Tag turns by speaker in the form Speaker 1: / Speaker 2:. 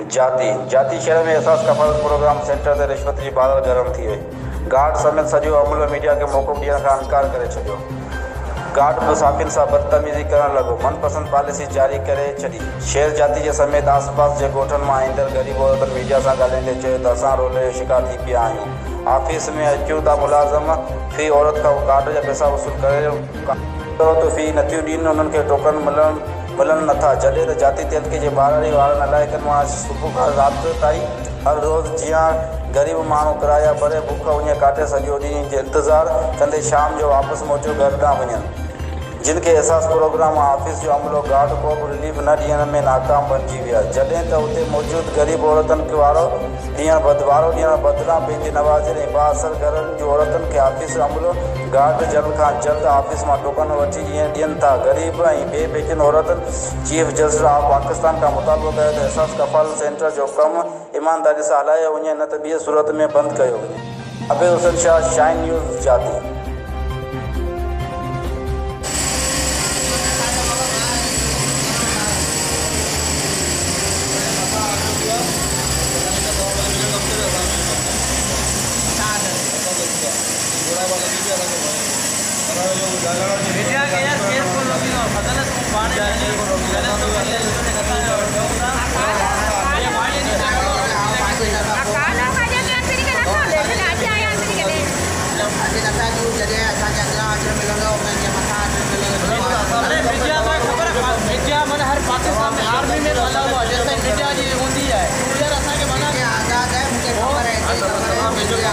Speaker 1: जाती शहर में एहसास क़फालत प्रोग्राम सेंटर ते रिश्वत जी बाज़ार गरम थी वई। गार्ड समेत सॼो अमलो मीडिया खे मोक़ुफ़ ॾियण खां इंकार करे छॾियो। गार्ड मुसाफ़िरनि सां बदतमीज़ी करण लॻो, मनपसंद पॉलिसी जारी करे छॾी। शहर जाती जे समेत आसपास जे ॻोठनि मां ईंदड़ ग़रीब औरतुनि मीडिया सां ॻाल्हाईंदे चयो त असां रोले जो शिकार थी पिया आहियूं। ऑफिस में अचूं था, मुलाज़िम फ़ी औरत खां गार्ड जा पैसा वसूल करे फ़ी नथियूं ॾियनि, उन्हनि खे टोकन मिलनि नथा। जॾहिं त जाती तहलके जे ॿारहं वारनि इलाइक़नि मां सुबुह खां राति ताईं हर रोज़ जीअं ग़रीब माण्हू किराया भरे बुख उञ काटे सॼो ॾींहुं जो इंतज़ारु कंदे शाम जो वापसि मोटियो घर ॾांहुं वञनि, जिन खे एहसास प्रोग्राम ऑफिस जो अमलो गार्ड को बि रिलीफ न ॾियण में नाकाम बणिजी विया। जॾहिं त उते मौजूदु ग़रीब औरतुनि खे वारो ॾियण बदिरां पंहिंजे नवाज़नि ऐं बाअसर घरनि जी औरतुनि खे ऑफिस अमलो गार्ड जल्द खां जल्द ऑफिस मां टोकन वठी ॾियनि था। ग़रीब ऐं ॿिए बेचिन औरतुनि चीफ जस्टिस ऑफ पाकिस्तान खां मुतालबो कयो त एहसास क़फालत सेंटर जो कमु ईमानदारी सां हलायो वञे, न त ॿिए सूरत में बंदि कयो वञे। अबे हुसैन शाह, शाहीन न्यूज़, जाती।
Speaker 2: मीडिया के यार केस को लोग अदालत को पाने गलत तो कर ले ये माने नहीं काला खाजा के अंदर के रखो ले आज आया अंदर के ले लोग आज का जो जगह अच्छा जगह आज मिलेगा मैं ये मथा मिलेगा। अरे मीडिया में खबर है, मीडिया मन हर पाकिस्तान में आर्मी में लगा हुआ जैसे मीडिया जी होती है यार ऐसा के बना के आजाद है, मुझे खबर है मीडिया